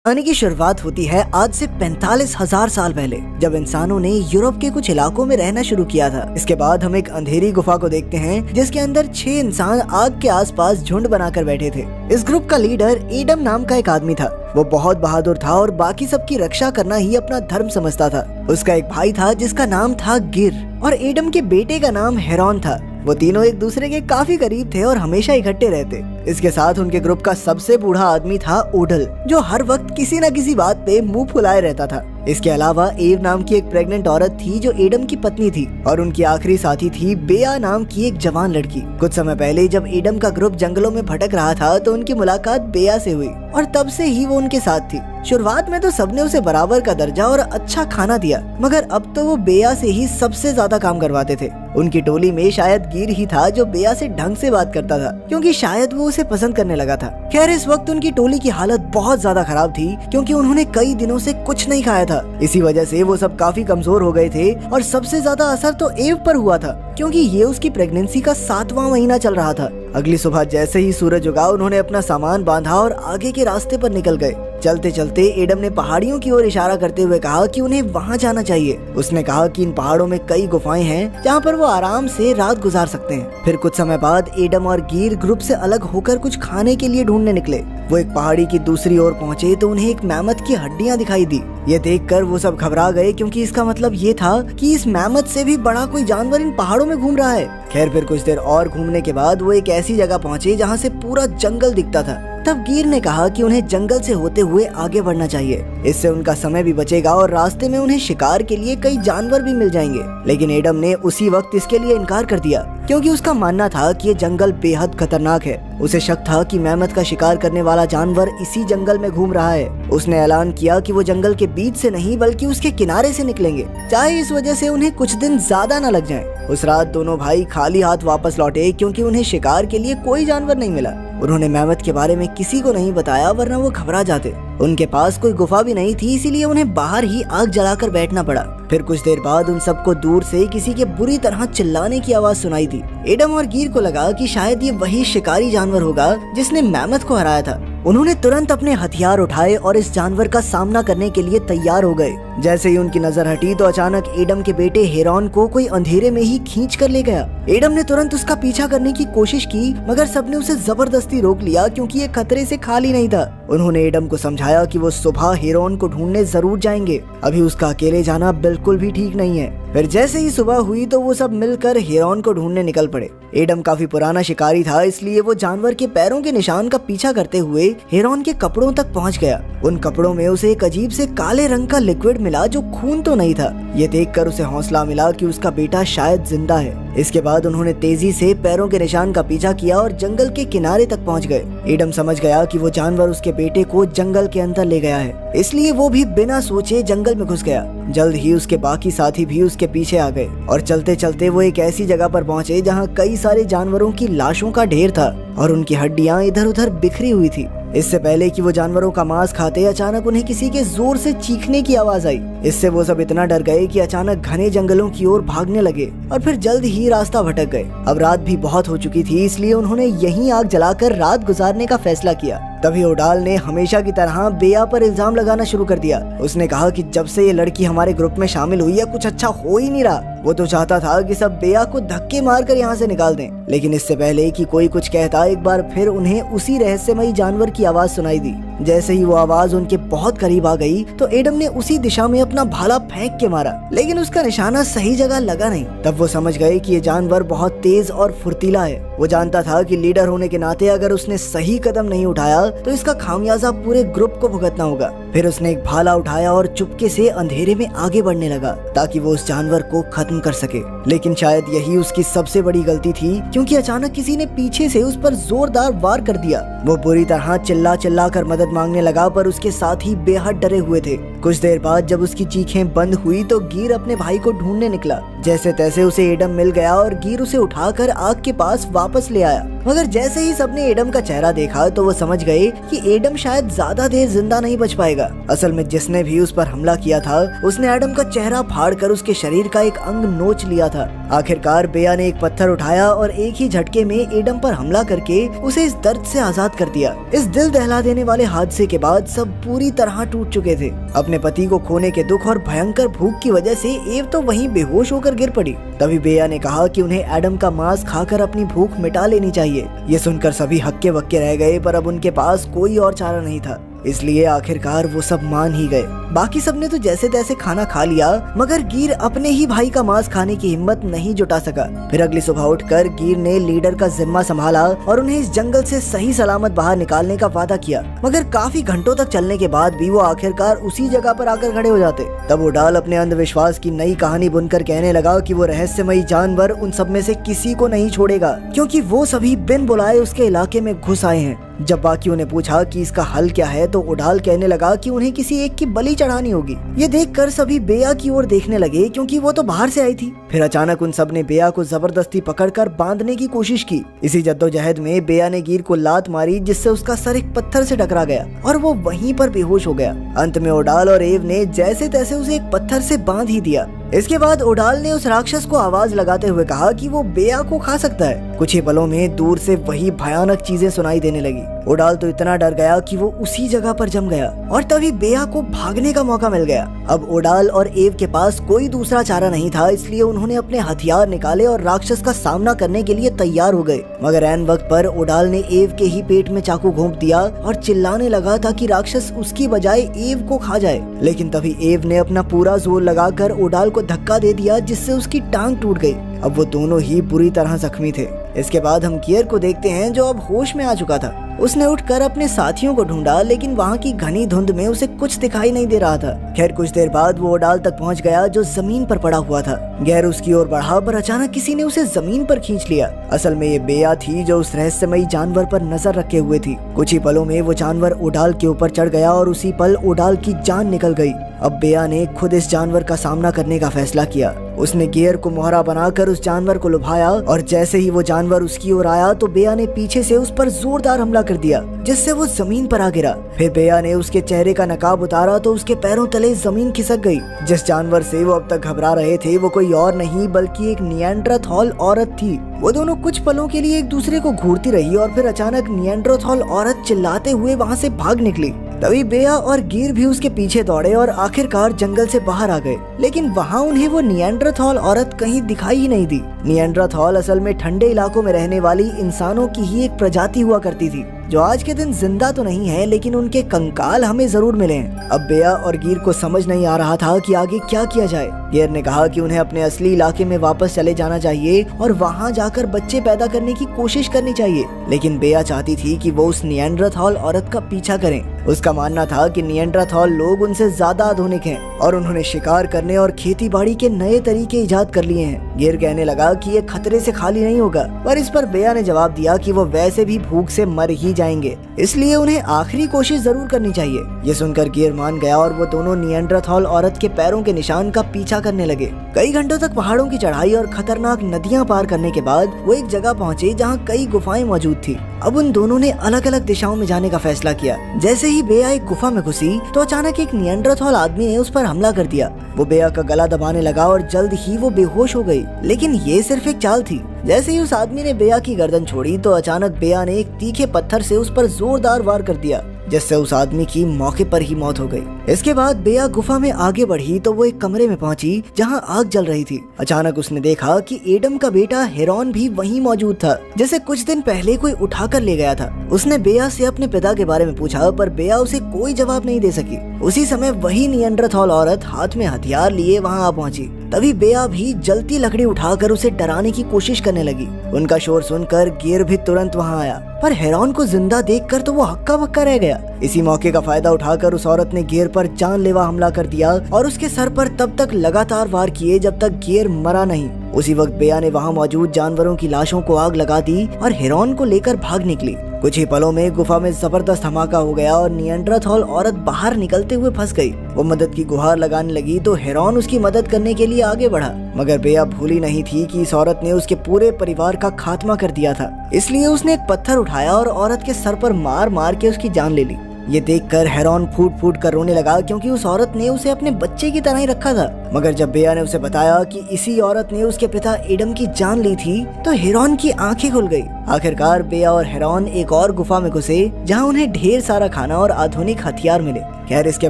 कहानी की शुरुआत होती है आज से 45,000 साल पहले, जब इंसानों ने यूरोप के कुछ इलाकों में रहना शुरू किया था। इसके बाद हम एक अंधेरी गुफा को देखते हैं जिसके अंदर 6 इंसान आग के आसपास झुंड बनाकर बैठे थे। इस ग्रुप का लीडर एडम नाम का एक आदमी था। वो बहुत बहादुर था और बाकी सबकी रक्षा करना ही अपना धर्म समझता था। उसका एक भाई था जिसका नाम था गिर और एडम के बेटे का नाम हेरॉन था। वो तीनों एक दूसरे के काफी करीब थे और हमेशा इकट्ठे रहते। इसके साथ उनके ग्रुप का सबसे बूढ़ा आदमी था ओडल, जो हर वक्त किसी न किसी बात पे मुंह फुलाए रहता था। इसके अलावा एव नाम की एक प्रेग्नेंट औरत थी जो एडम की पत्नी थी, और उनकी आखिरी साथी थी बेया नाम की एक जवान लड़की। कुछ समय पहले जब एडम का ग्रुप जंगलों में भटक रहा था तो उनकी मुलाकात बेया से हुई और तब से ही वो उनके साथ थी। शुरुआत में तो सबने उसे बराबर का दर्जा और अच्छा खाना दिया, मगर अब तो वो बेया से ही सबसे ज्यादा काम करवाते थे। उनकी टोली में शायद गिर ही था जो बेया से ढंग से बात करता था, क्योंकि शायद वो उसे पसंद करने लगा था। खैर, इस वक्त उनकी टोली की हालत बहुत ज्यादा खराब थी, क्योंकि उन्होंने कई दिनों से कुछ नहीं खाया था। इसी वजह से वो सब काफी कमजोर हो गए थे और सबसे ज्यादा असर तो एव पर हुआ था, क्योंकि ये उसकी प्रेगनेंसी का 7वां महीना चल रहा था। अगली सुबह जैसे ही सूरज उगा, उन्होंने अपना सामान बांधा और आगे के रास्ते पर निकल गए। चलते चलते एडम ने पहाड़ियों की ओर इशारा करते हुए कहा कि उन्हें वहाँ जाना चाहिए। उसने कहा कि इन पहाड़ों में कई गुफाएं हैं जहाँ पर वो आराम से रात गुजार सकते हैं। फिर कुछ समय बाद एडम और गिर ग्रुप से अलग होकर कुछ खाने के लिए ढूंढने निकले। वो एक पहाड़ी की दूसरी ओर पहुँचे तो उन्हें एक मैमथ की हड्डियाँ दिखाई दी। ये देखकर वो सब घबरा गए, क्योंकि इसका मतलब ये था कि इस मैमथ से भी बड़ा कोई जानवर इन पहाड़ों में घूम रहा है। खैर, फिर कुछ देर और घूमने के बाद वो एक ऐसी जगह पहुँचे जहाँ से पूरा जंगल दिखता था। तब गिर ने कहा कि उन्हें जंगल से होते हुए आगे बढ़ना चाहिए, इससे उनका समय भी बचेगा और रास्ते में उन्हें शिकार के लिए कई जानवर भी मिल जाएंगे। लेकिन एडम ने उसी वक्त इसके लिए इनकार कर दिया, क्योंकि उसका मानना था कि ये जंगल बेहद खतरनाक है। उसे शक था कि मैमथ का शिकार करने वाला जानवर इसी जंगल में घूम रहा है। उसने ऐलान किया कि वो जंगल के बीच से नहीं बल्कि उसके किनारे से निकलेंगे, चाहे इस वजह से उन्हें कुछ दिन ज्यादा न लग जाएं। उस रात दोनों भाई खाली हाथ वापस लौटे, क्योंकि उन्हें शिकार के लिए कोई जानवर नहीं मिला। उन्होंने मैमथ के बारे में किसी को नहीं बताया, वरना वो घबरा जाते। उनके पास कोई गुफा भी नहीं थी, इसीलिए उन्हें बाहर ही आग जलाकर बैठना पड़ा। फिर कुछ देर बाद उन सबको दूर से किसी के बुरी तरह चिल्लाने की आवाज सुनाई दी। एडम और गिर को लगा कि शायद ये वही शिकारी जानवर होगा जिसने मैमथ को हराया था। उन्होंने तुरंत अपने हथियार उठाए और इस जानवर का सामना करने के लिए तैयार हो गए। जैसे ही उनकी नजर हटी तो अचानक एडम के बेटे हेरॉन को कोई अंधेरे में ही खींच कर ले गया। एडम ने तुरंत उसका पीछा करने की कोशिश की, मगर सबने उसे जबरदस्ती रोक लिया, क्योंकि ये खतरे से खाली नहीं था। उन्होंने एडम को समझाया कि वो सुबह हेरॉन को ढूंढने जरूर जाएंगे, अभी उसका अकेले जाना बिल्कुल भी ठीक नहीं है। फिर जैसे ही सुबह हुई तो वो सब मिलकर हेरॉन को ढूंढने निकल पड़े। एडम काफी पुराना शिकारी था, इसलिए वो जानवर के पैरों के निशान का पीछा करते हुए हेरॉन के कपड़ों तक पहुंच गया। उन कपड़ों में उसे एक अजीब से काले रंग का लिक्विड मिला जो खून तो नहीं था। ये देखकर उसे हौसला मिला कि उसका बेटा शायद जिंदा है। इसके बाद उन्होंने तेजी से पैरों के निशान का पीछा किया और जंगल के किनारे तक पहुंच गए। एडम समझ गया कि वो जानवर उसके बेटे को जंगल के अंदर ले गया है, इसलिए वो भी बिना सोचे जंगल में घुस गया। जल्द ही उसके बाकी साथी भी उसके पीछे आ गए और चलते चलते वो एक ऐसी जगह पर पहुंचे जहां कई सारे जानवरों की लाशों का ढेर था और उनकी हड्डियां इधर उधर बिखरी हुई थी। इससे पहले कि वो जानवरों का मांस खाते, अचानक उन्हें किसी के जोर से चीखने की आवाज आई। इससे वो सब इतना डर गए कि अचानक घने जंगलों की ओर भागने लगे और फिर जल्द ही रास्ता भटक गए। अब रात भी बहुत हो चुकी थी, इसलिए उन्होंने यहीं आग जलाकर रात गुजारने का फैसला किया। तभी ओडाल ने हमेशा की तरह बेया पर इल्जाम लगाना शुरू कर दिया। उसने कहा कि जब से ये लड़की हमारे ग्रुप में शामिल हुई है, कुछ अच्छा हो ही नहीं रहा। वो तो चाहता था कि सब बेया को धक्के मारकर यहाँ से निकाल दें। लेकिन इससे पहले कि कोई कुछ कहता, एक बार फिर उन्हें उसी रहस्यमयी जानवर की आवाज सुनाई दी। जैसे ही वो आवाज उनके बहुत करीब आ गई तो एडम ने उसी दिशा में अपना भाला फेंक के मारा, लेकिन उसका निशाना सही जगह लगा नहीं। तब वो समझ गए कि ये जानवर बहुत तेज और फुर्तीला है। वो जानता था कि लीडर होने के नाते अगर उसने सही कदम नहीं उठाया तो इसका खामियाजा पूरे ग्रुप को भुगतना होगा। फिर उसने एक भाला उठाया और चुपके से अंधेरे में आगे बढ़ने लगा ताकि वो उस जानवर को खत्म कर सके। लेकिन शायद यही उसकी सबसे बड़ी गलती थी, क्योंकि अचानक किसी ने पीछे से उस पर जोरदार वार कर दिया। वो बुरी तरह चिल्ला चिल्ला कर मदद मांगने लगा, पर उसके साथी बेहद डरे हुए थे। कुछ देर बाद जब उसकी चीखें बंद हुई तो गिर अपने भाई को ढूंढने निकला। जैसे तैसे उसे एडम मिल गया और गिर उसे उठाकर आग के पास वापस ले आया। मगर जैसे ही सबने एडम का चेहरा देखा तो वो समझ गए कि एडम शायद ज्यादा देर जिंदा नहीं बच पाएगा। असल में जिसने भी उस पर हमला किया था उसने एडम का चेहरा फाड़कर उसके शरीर का एक अंग नोच लिया था। आखिरकार बेया ने एक पत्थर उठाया और एक ही झटके में एडम पर हमला करके उसे इस दर्द से आजाद कर दिया। इस दिल दहला देने वाले हादसे के बाद सब पूरी तरह टूट चुके थे। अपने पति को खोने के दुख और भयंकर भूख की वजह से एव तो वहीं बेहोश होकर गिर पड़ी। तभी बेया ने कहा कि उन्हें एडम का मांस खाकर अपनी भूख मिटा लेनी चाहिए। ये सुनकर सभी हक्के बक्के रह गए, पर अब उनके पास कोई और चारा नहीं था, इसलिए आखिरकार वो सब मान ही गए। बाकी सबने तो जैसे तैसे खाना खा लिया, मगर गिर अपने ही भाई का मांस खाने की हिम्मत नहीं जुटा सका। फिर अगली सुबह उठकर गिर ने लीडर का जिम्मा संभाला और उन्हें इस जंगल से सही सलामत बाहर निकालने का वादा किया। मगर काफी घंटों तक चलने के बाद भी वो आखिरकार उसी जगह पर आकर खड़े हो जाते। तब उडाल अपने अंधविश्वास की नई कहानी बुनकर कहने लगा कि वो रहस्यमयी जानवर उन सब में से किसी को नहीं छोड़ेगा, क्योंकि वो सभी बिन बुलाए उसके इलाके में घुस आए हैं। जब बाकियों ने पूछा कि इसका हल क्या है तो उडाल कहने लगा कि उन्हें किसी एक की बलि चढ़ानी होगी। ये देखकर सभी बेया की ओर देखने लगे, क्योंकि वो तो बाहर से आई थी। फिर अचानक उन सब ने बेया को जबरदस्ती पकड़कर बांधने की कोशिश की। इसी जद्दोजहद में बेया ने गिर को लात मारी, जिससे उसका सर एक पत्थर से टकरा गया और वो वहीं पर बेहोश हो गया। अंत में उडाल और एव ने जैसे तैसे उसे एक पत्थर से बांध ही दिया। इसके बाद उडाल ने उस राक्षस को आवाज लगाते हुए कहा कि वो बेया को खा सकता है। कुछ ही पलों में दूर से वही भयानक चीजें सुनाई देने लगी। उडाल तो इतना डर गया कि वो उसी जगह पर जम गया और तभी बेया को भागने का मौका मिल गया। अब उडाल और एव के पास कोई दूसरा चारा नहीं था, इसलिए उन्होंने अपने हथियार निकाले और राक्षस का सामना करने के लिए तैयार हो गए। मगर ऐन वक्त पर उडाल ने एव के ही पेट में चाकू घोंप दिया और चिल्लाने लगा ताकि राक्षस उसकी बजाय एव को खा जाए। लेकिन तभी एव ने अपना पूरा जोर लगाकर उडाल को धक्का दे दिया, जिससे उसकी टांग टूट गई। अब वो दोनों ही बुरी तरह जख्मी थे। इसके बाद हम गियर को देखते हैं, जो अब होश में आ चुका था। उसने उठकर अपने साथियों को ढूंढा, लेकिन वहाँ की घनी धुंध में उसे कुछ दिखाई नहीं दे रहा था। खैर कुछ देर बाद वो उडाल तक पहुँच गया, जो जमीन पर पड़ा हुआ था। गैर उसकी ओर बढ़ा, पर अचानक किसी ने उसे जमीन पर खींच लिया। असल में ये बेया थी, जो उस रहस्यमयी जानवर पर नजर रखे हुए थी। कुछ ही पलों में वो जानवर उडाल के ऊपर चढ़ गया और उसी पल उडाल की जान निकल गई। अब बेया ने खुद इस जानवर का सामना करने का फैसला किया। उसने गियर को मोहरा बनाकर उस जानवर को लुभाया और जैसे ही वो जानवर उसकी ओर आया तो बेया ने पीछे से उस पर जोरदार हमला कर दिया, जिससे वो जमीन पर आ गिरा। फिर बेया ने उसके चेहरे का नकाब उतारा तो उसके पैरों तले जमीन खिसक गई। जिस जानवर से वो अब तक घबरा रहे थे वो कोई और नहीं बल्कि एक निएंडरथॉल औरत थी। वो दोनों कुछ पलों के लिए एक दूसरे को घूरती रही और फिर अचानक निएंडरथॉल औरत चिल्लाते हुए वहाँ से भाग निकली। तभी बेया और गिर भी उसके पीछे दौड़े और आखिरकार जंगल से बाहर आ गए। लेकिन वहाँ उन्हें वो निएंडरथॉल औरत कहीं दिखाई ही नहीं दी। निएंडरथॉल असल में ठंडे इलाकों में रहने वाली इंसानों की ही एक प्रजाति हुआ करती थी, जो आज के दिन जिंदा तो नहीं है, लेकिन उनके कंकाल हमें जरूर मिले हैं। अब बेया और गिर को समझ नहीं आ रहा था कि आगे क्या किया जाए। गिर ने कहा कि उन्हें अपने असली इलाके में वापस चले जाना चाहिए और वहाँ जाकर बच्चे पैदा करने की कोशिश करनी चाहिए। लेकिन बेया चाहती थी कि वो उस निएंडरथॉल औरत का पीछा करें। उसका मानना था कि निएंडरथॉल लोग उनसे ज्यादा आधुनिक हैं और उन्होंने शिकार करने और खेती बाड़ी के नए तरीके इजाद कर लिए हैं। गिर कहने लगा कि ये खतरे से खाली नहीं होगा, पर इस पर बेया ने जवाब दिया कि वो वैसे भी भूख से मर ही जाएंगे, इसलिए उन्हें आखिरी कोशिश जरूर करनी चाहिए। ये सुनकर गिर मान गया और वो दोनों निएंडरथॉल औरत के पैरों के निशान का पीछा करने लगे। कई घंटों तक पहाड़ों की चढ़ाई और खतरनाक नदियां पार करने के बाद वो एक जगह पहुंचे जहाँ कई गुफाएं मौजूद थी। अब उन दोनों ने अलग अलग दिशाओं में जाने का फैसला किया। जैसे ही बेया एक गुफा में घुसी तो अचानक एक निएंडरथॉल आदमी ने उस पर हमला कर दिया। वो बेया का गला दबाने लगा और जल्द ही वो बेहोश हो गई। लेकिन ये सिर्फ एक चाल थी। जैसे ही उस आदमी ने बेया की गर्दन छोड़ी तो अचानक बेया ने एक तीखे पत्थर से उस पर जोरदार वार कर दिया, जिससे उस आदमी की मौके पर ही मौत हो गई। इसके बाद बेया गुफा में आगे बढ़ी तो वो एक कमरे में पहुंची जहां आग जल रही थी। अचानक उसने देखा कि एडम का बेटा हेरॉन भी वहीं मौजूद था, जिसे कुछ दिन पहले कोई उठाकर ले गया था। उसने बेया से अपने पिता के बारे में पूछा, पर बेया उसे कोई जवाब नहीं दे सकी। उसी समय वही निएंडरथॉल औरत हाथ में हथियार लिए वहां आ पहुंची। तभी बेया भी जलती लकड़ी उठाकर उसे डराने की कोशिश करने लगी। उनका शोर सुनकर गिर भी तुरंत वहां आया, पर हेरॉन को जिंदा देखकर तो वो हक्का बक्का रह गया। इसी मौके का फायदा उठाकर उस औरत ने गिर पर जानलेवा हमला कर दिया और उसके सर पर तब तक लगातार वार किए जब तक गिर मरा नहीं। उसी वक्त बेया ने वहाँ मौजूद जानवरों की लाशों को आग लगा दी और हेरोन को लेकर भाग निकली। कुछ ही पलों में गुफा में जबरदस्त धमाका हो गया और निएंडरथॉल औरत बाहर निकलते हुए फंस गई। वो मदद की गुहार लगाने लगी तो हेरोन उसकी मदद करने के लिए आगे बढ़ा, मगर बेया भूली नहीं थी कि इस औरत ने उसके पूरे परिवार का खात्मा कर दिया था। इसलिए उसने एक पत्थर उठाया और औरत के सर पर मार मार के उसकी जान ले ली। ये देखकर हेरोन फूट फूट कर रोने लगा, क्योंकि उस औरत ने उसे अपने बच्चे की तरह ही रखा था। मगर जब बेया ने उसे बताया कि इसी औरत ने उसके पिता एडम की जान ली थी, तो हेरोन की आंखें खुल गई। आखिरकार बेया और हेरोन एक और गुफा में घुसे, जहां उन्हें ढेर सारा खाना और आधुनिक हथियार मिले। खैर, इसके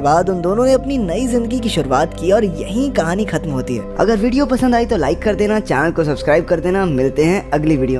बाद उन दोनों ने अपनी नई जिंदगी की शुरुआत की और यहीं कहानी खत्म होती है। अगर वीडियो पसंद आई तो लाइक कर देना, चैनल को सब्सक्राइब कर देना। मिलते हैं अगली वीडियो।